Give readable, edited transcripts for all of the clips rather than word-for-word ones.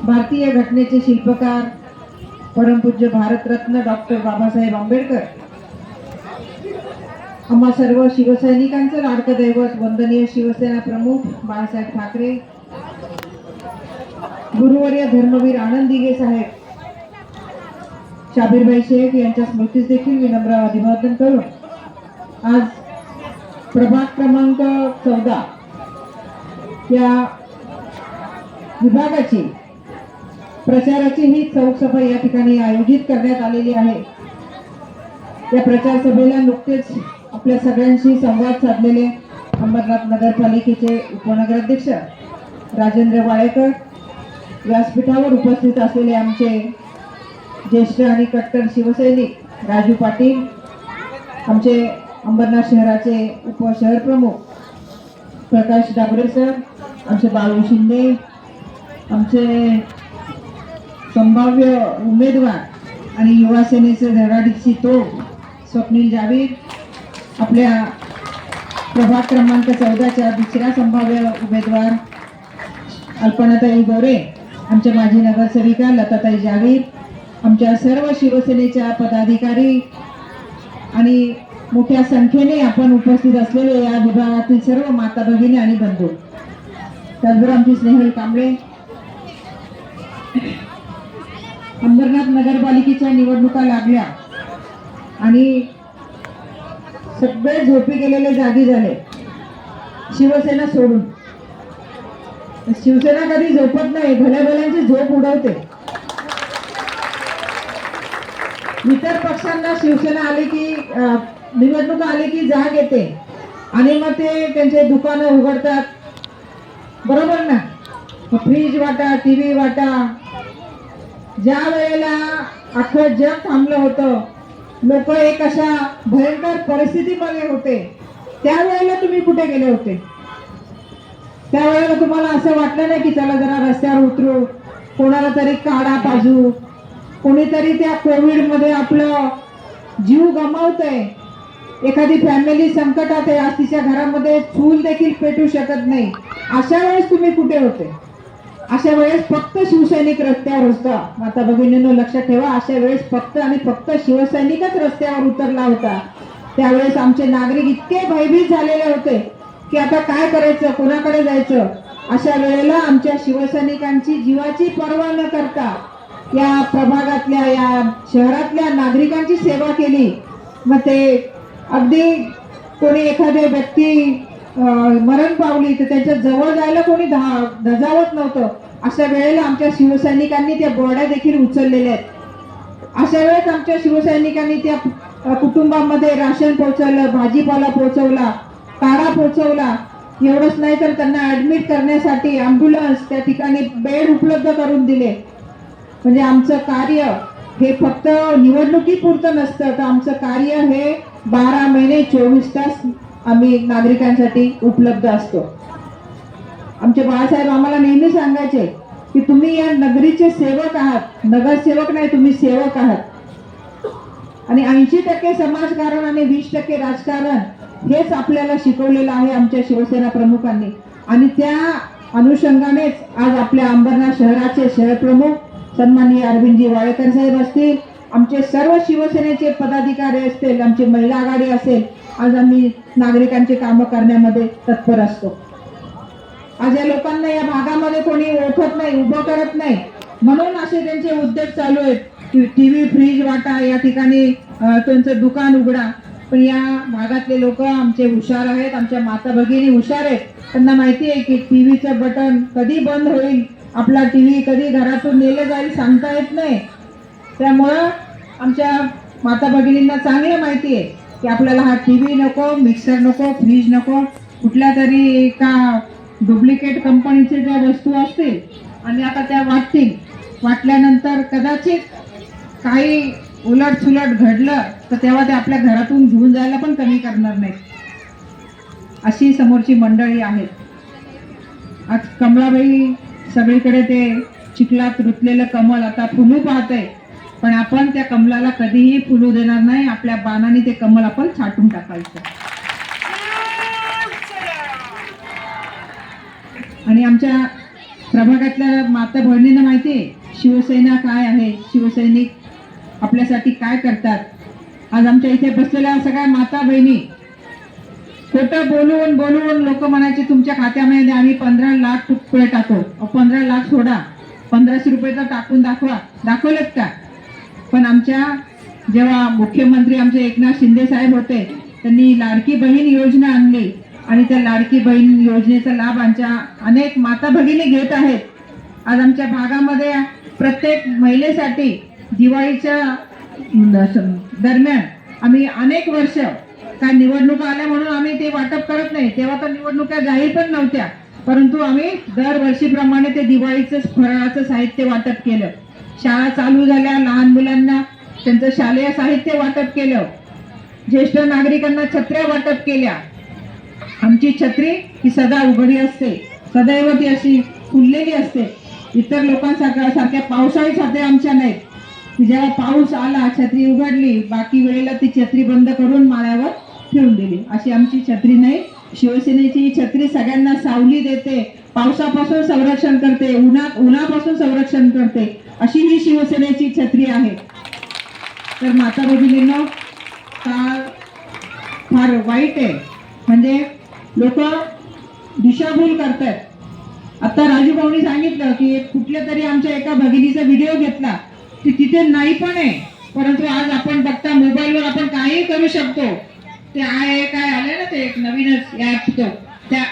भारतीय घटनेचे शिल्पकार परमपूज्य भारतरत्न डॉक्टर बाबासाहेब आंबेडकर, आम्हा सर्व शिवसैनिकांचं लाडकं दैवत वंदनीय शिवसेना प्रमुख बाळासाहेब ठाकरे, गुरुवर्य धर्मवीर आनंद दिघे साहेब, शाबीरभाई शेख यांच्या स्मृतीस देखील विनम्र अभिवादन करून आज प्रभाग क्रमांक 14 या विभागाची प्रचाराची ही चौक सभा या ठिकाणी आयोजित करण्यात आलेली आहे। या प्रचार सभेला नुकतेच आपल्या सगळ्यांशी संवाद साधलेले अंबरनाथ नगरपालिकेचे उपनगराध्यक्ष राजेंद्र वाळेकर, व्यासपीठावर उपस्थित असलेले आमचे ज्येष्ठ आणि कट्टर शिवसैनिक राजू पाटील, आमचे अंबरनाथ शहराचे उपशहर प्रमुख प्रकाश डाबरे सर, आमचे बाळू शिंदे, आमचे संभाव्य उमेदवार आणि युवा सेनेचे धडाडीची तोड स्वप्नील जावीर, आपल्या प्रभाग क्रमांक 14च्या दुसऱ्या संभाव्य उमेदवार अल्पनाताई गोरे, आमच्या माजी नगरसेविका लताताई जावीर, आमच्या सर्व शिवसेनेच्या पदाधिकारी आणि मोठ्या संख्येने आपण उपस्थित असलेले या विभागातील सर्व माता भगिनी आणि बंधू, त्याचबरोबर आमची स्नेहल कांबळे। अंबरनाथ नगरपालिकेच्या निवडणुका लागल्या आणि सगळे झोपी गेलेले जागी झाले शिवसेना सोडून। शिवसेना कधी झोपत नाही, भल्या भल्यांची झोप उडवते। इतर पक्षांना शिवसेना आली की निवडणूक आली की जाग येते आणि मग ते त्यांचे दुकानं उघडतात, बरोबर ना? फ्रीज वाटा, टीव्ही वाटा। ज्या वेळेला अख्खं जग थांबलं होतं, लोक एक अशा भयंकर परिस्थितीमध्ये होते, त्यावेळेला तुम्ही कुठे गेले होते? त्यावेळेला तुम्हाला असं वाटलं नाही की चला जरा रस्त्यावर उतरू, कोणाला तरी काढा पाजू, कोणीतरी त्या कोविड मध्ये आपलं जीव गमावतंय, एखादी फॅमिली संकटात आहे, आज तिच्या घरामध्ये चूल देखील पेटू शकत नाही, अशा वेळेस तुम्ही कुठे होते? अशा वेळेस फक्त शिवसैनिक रस्त्यावर होता। माता भगिनींनो लक्षात ठेवा, अशा वेळेस फक्त आणि फक्त शिवसैनिकच रस्त्यावर उतरला होता। त्यावेळेस आमचे नागरिक इतके भयभीत झालेले होते की आता काय करायचं, कोणाकडे जायचं। अशा वेळेला आमच्या शिवसैनिकांची जीवाची पर्वा न करता या प्रभागातल्या या शहरातल्या नागरिकांची सेवा केली। मग ते अगदी कोणी एखादी व्यक्ती मरण पावली तर त्याच्या जवळ जायला कोणी धजावत नव्हतं। अशा वेळेला आमच्या शिवसैनिकांनी त्या बोर्ड्या देखील उचललेल्या आहेत। अशा वेळेस आमच्या शिवसैनिकांनी त्या कुटुंबामध्ये राशन पोहोचवलं, भाजीपाला पोहोचवला, काढा पोहोचवला। एवढंच नाही तर त्यांना ऍडमिट करण्यासाठी ॲम्ब्युलन्स, त्या ठिकाणी बेड उपलब्ध करून दिले। म्हणजे आमचं कार्य हे फक्त निवडणुकीपुरतं नसतं, तर आमचं कार्य हे 12 महिने 24 तास आम्ही नागरिकांसाठी उपलब्ध असतो। आमचे बाळासाहेब आम्हाला नेहमी सांगायचे की तुम्ही या नगरीचे सेवक आहात, नगरसेवक नाही, तुम्ही सेवक आहात। आणि 80% समाजकारण आणि 20% राजकारण हेच आपल्याला शिकवलेलं आहे आमच्या शिवसेना प्रमुखांनी। आणि त्या अनुषंगानेच आज आपल्या अंबरनाथ शहराचे शहर प्रमुख सन्माननीय अरविंदजी वाळेकर साहेब असतील, आमचे सर्व शिवसेनेचे पदाधिकारी असतील, आमची महिला आघाडी असेल, आज आम्ही नागरिकांचे कामं करण्यामध्ये तत्पर असतो। आज या लोकांना या भागामध्ये कोणी ओळखत नाही, उभं करत नाही, म्हणून असे त्यांचे उद्योग चालू आहेत। टीव्ही, फ्रीज वाटा, या ठिकाणी त्यांचं दुकान उघडा। पण या भागातले लोक आमचे हुशार आहेत, आमच्या माता भगिनी हुशार आहेत। त्यांना माहिती आहे की टीव्हीचं बटन कधी बंद होईल, आपला टीव्ही कधी घरातून नेलं जाईल सांगता येत नाही। त्यामुळं आमच्या माता भगिनींना चांगलं माहिती आहे की आपल्याला हा टीव्ही नको, मिक्सर नको, फ्रीज नको, कुठल्या तरी एका डुप्लिकेट कंपनीचे ज्या वस्तू असतील आणि आता त्या वाटल्यानंतर कदाचित काही उलट सुलट घडलं तर तेव्हा ते आपल्या घरातून घेऊन जायला पण कमी करणार नाहीत। अशी समोरची मंडळी आहेत। आज कमळाबाई सगळीकडे ते चिखलात रुतलेलं कमल आता फुलू पाहतंय, पण आपण त्या कमलाला कधीही फुलू देणार नाही। आपल्या बाणाने ते कमल आपण छाटून टाकायचं। आणि आमच्या प्रभागातल्या माता बहिणींना माहिती आहे शिवसेना काय आहे, शिवसैनिक आपल्यासाठी काय करतात। आज आमच्या इथे बसलेल्या सगळ्या माता बहिणी खोटं बोलून बोलून लोक म्हणायचे तुमच्या खात्यामध्ये आम्ही 15 लाख रुपये टाकू, 15 लाख सोडा, 1500 रुपये तर टाकून दाखवलेत का? पण आमच्या जेव्हा मुख्यमंत्री आमचे एकनाथ शिंदे साहेब होते त्यांनी लाडकी बहीण योजना आणली आणि त्या लाडकी बहीण योजनेचा लाभ आमच्या अनेक माता भगिनी घेत आहेत। आज आमच्या भागामध्ये प्रत्येक महिलेसाठी दिवाळीच्या दरम्यान आम्ही अनेक वर्ष काय निवडणुका आल्या म्हणून आम्ही ते वाटप करत नाही, तेव्हा तर निवडणुका जाहीर पण नव्हत्या, परंतु आम्ही दरवर्षीप्रमाणे ते दिवाळीचं फराळाचं साहित्य वाटप केलं। शाळा चालू झाल्या, लहान मुलांना त्यांचं शालेय साहित्य वाटप केलं, ज्येष्ठ नागरिकांना छत्र्या वाटप केल्या। आमची छत्री ही सदा उघडी असते, सदैव ती अशी फुललेली असते, इतर लोकांसारख्या पावसाळी छत्र्या आमच्या नाहीत की जेव्हा पाऊस आला छत्री उघडली, बाकी वेळेला ती छत्री बंद करून माळ्यावर ठेवून दिली, अशी आमची छत्री नाही। शिवसेनेची ही छत्री सगळ्यांना सावली देते, पावसापासून संरक्षण करते, उन्हापासून संरक्षण करते, अशी ही शिवसेनेची छत्री आहे। तर माता भगिनींनो, काळ फार वाईट आहे, म्हणजे लोक दिशाभूल करतात। आता राजू भाऊनी सांगितलं की कुठल्या तरी आमच्या एका भगिनीचा व्हिडिओ घेतला, ती तिथे नाही पण आहे, परंतु आज आपण बघता मोबाईलवर आपण काही करू शकतो। ते काय आले ना, ते एक नवीनच ऍप, त्या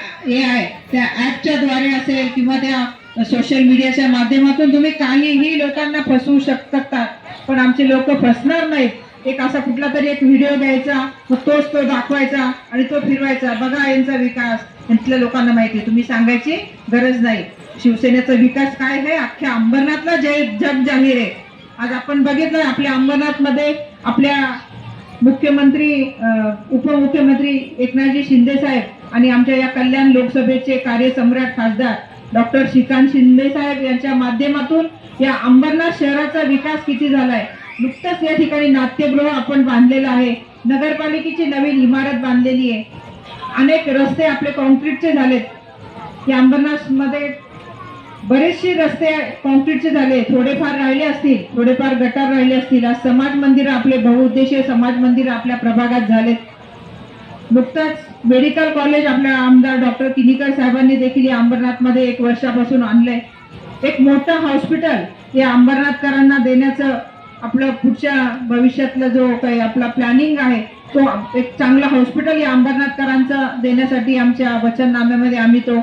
त्या ऍपच्या द्वारे असेल किंवा त्या सोशल मीडियाच्या माध्यमातून तुम्ही काहीही लोकांना फसवू शकता, पण आमचे लोक फसणार नाहीत। एक असा कुठला तरी एक व्हिडिओ घ्यायचा, मग तोच तो दाखवायचा आणि तो फिरवायचा, बघा यांचा विकास, इथल्या लोकांना माहिती, तुम्ही सांगायची गरज नाही। शिवसेनेचा विकास काय आहे अख्ख्या अंबरनाथला जग जाहीर आहे। आज आपण बघितलं आपल्या अंबरनाथ मध्ये आपल्या मुख्यमंत्री उपमुख्यमंत्री एकनाथजी शिंदे साहेब आणि आमच्या या कल्याण लोकसभेचे कार्यसम्राट खासदार डॉक्टर श्रीकांत शिंदे साहेब यांच्या माध्यमातून या अंबरनाथ शहराचा विकास किती झालाय। नुकतंच या ठिकाणी नाट्यगृह आपण बांधलेलं आहे, नगरपालिकेची नवीन इमारत बांधलेली आहे, अनेक रस्ते आपले कॉन्क्रीटचे झालेत। या अंबरनाथ मध्ये बरेचसे रस्ते कॉन्क्रीटचे झाले, थोडेफार राहिले असतील, थोडेफार गटार राहिले असतील। आज समाज मंदिर, आपले बहुउद्देशीय समाज मंदिर आपल्या प्रभागात झालेत। नुकताच मेडिकल कॉलेज आपल्या आमदार डॉक्टर किनीकर साहेबांनी देखील या अंबरनाथ मध्ये 1 वर्षापासून आणलंय। एक मोठं हॉस्पिटल या अंबरनाथकरांना देण्याचं आपलं पुढच्या भविष्यातला जो काही आपला प्लॅनिंग आहे, तो एक चांगला हॉस्पिटल या अंबरनाथकरांचा देण्यासाठी आमच्या वचननाम्यामध्ये आम्ही तो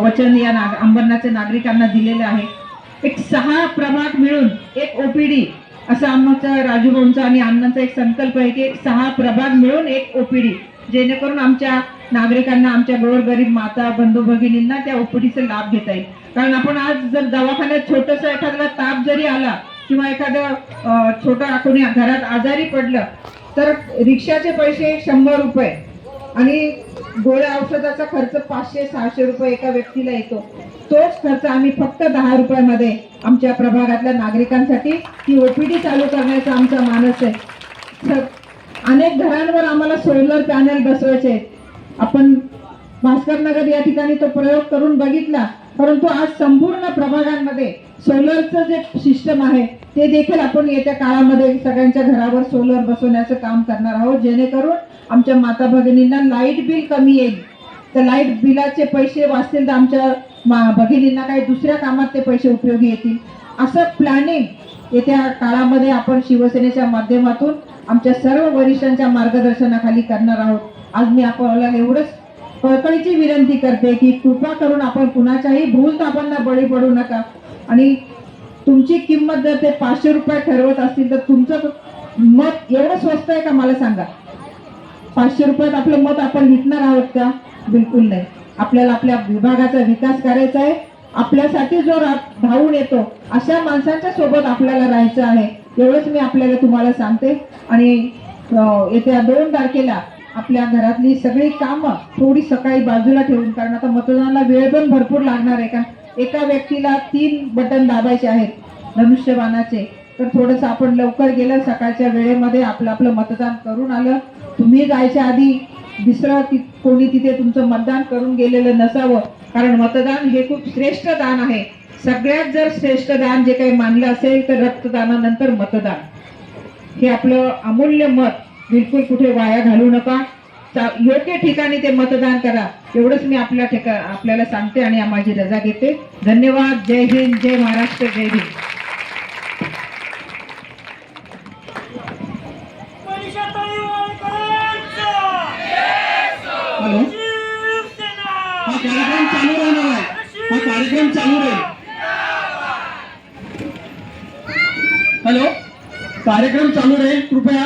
वचन या अंबरनाथच्या नागरिकांना दिलेलं आहे। एक 6 प्रभाग मिळून एक ओपीडी, असा आमचा राजूभाऊंचा आणि अण्णांचा एक संकल्प आहे की 6 प्रभाग मिळून एक ओपीडी, जेणेकरून आमच्या नागरिकांना, आमच्या गोरगरीब माता बंधू भगिनींना त्या ओपीडीचा लाभ घेता येईल। कारण आपण आज जर दवाखान्यात छोटस एखादा ताप जरी आला किंवा एखादं छोटा कोणी घरात आजारी पडलं तर रिक्षाचे पैसे 100 रुपये आणि गोळ्या औषधाचा खर्च 500-600 रुपये एका व्यक्तीला येतो। तोच खर्च आम्ही फक्त 10 रुपयामध्ये आमच्या प्रभागातल्या नागरिकांसाठी ती ओपीडी चालू करण्याचा आमचा मानस आहे। अनेक घरांवर आम्हाला सोलर पॅनल बसवायचे आहेत, आपण भास्करनगर या ठिकाणी तो प्रयोग करून बघितला, परंतु आज संपूर्ण प्रभागांमध्ये सोलरचं जे सिस्टम आहे ते देखील आपण येत्या काळामध्ये सगळ्यांच्या घरावर सोलर बसवण्याचं काम करणार आहोत, जेणेकरून आमच्या माता भगिनींना लाईट बिल कमी येईल। तर लाईट बिलाचे पैसे वाचतील तर आमच्या भगिनींना काही दुसऱ्या कामात ते पैसे उपयोगी येतील। असं प्लॅनिंग येत्या काळामध्ये आपण शिवसेनेच्या माध्यमातून आमच्या सर्व वरिष्ठांच्या मार्गदर्शनाखाली करणार आहोत। आज मी आपल्याला एवढंच कळकळीची विनंती करते की कृपा करून आपण कुणाच्याही भूलथापांना बळी पडू नका, आणि तुमची किंमत जर ते 500 रुपये ठरवत असतील तर तुमचं मत एवढं स्वस्त आहे का मला सांगा? 500 रुपयात आपलं मत आपण विकणार आहोत का? बिलकुल नाही। आपल्याला आपल्या विभागाचा विकास करायचा आहे, आपल्यासाठी जो धावून येतो अशा माणसांच्या सोबत आपल्याला राहायचं आहे, एवढंच मी आपल्याला तुम्हाला सांगते। आणि येत्या 2 तारखेला आपल्या घरातली सगळी कामं थोडी सकाळी बाजूला ठेवून, कारण आता मतदानाला वेळ पण भरपूर लागणार आहे, का एका व्यक्तीला 3 बटन दाबायचे आहेत धनुष्यबाणाचे, तर थोडंसं आपण लवकर गेलं, सकाळच्या वेळेमध्ये आपलं मतदान करून आलं। तुम्ही जायच्या आधी दुसरं कोणी तिथे तुमचं मतदान करून गेलेलं नसावं, कारण मतदान हे खूप श्रेष्ठ दान आहे। सगळ्यात जर श्रेष्ठ दान जे काही मानलं असेल तर रक्तदानानंतर मतदान, हे आपलं अमूल्य मत बिलकुल कुठे वाया घालू नका. योग्य ठिकाणी ते मतदान करा, एवढंच मी आपल्याला सांगते आणि माझी रजा घेते. धन्यवाद. जय हिंद, जय महाराष्ट्र, जय भीम. हॅलो, हा कार्यक्रम चालू राहणार आहे. हा कार्यक्रम चालू राहील. हॅलो, कार्यक्रम चालू राहील. कृपया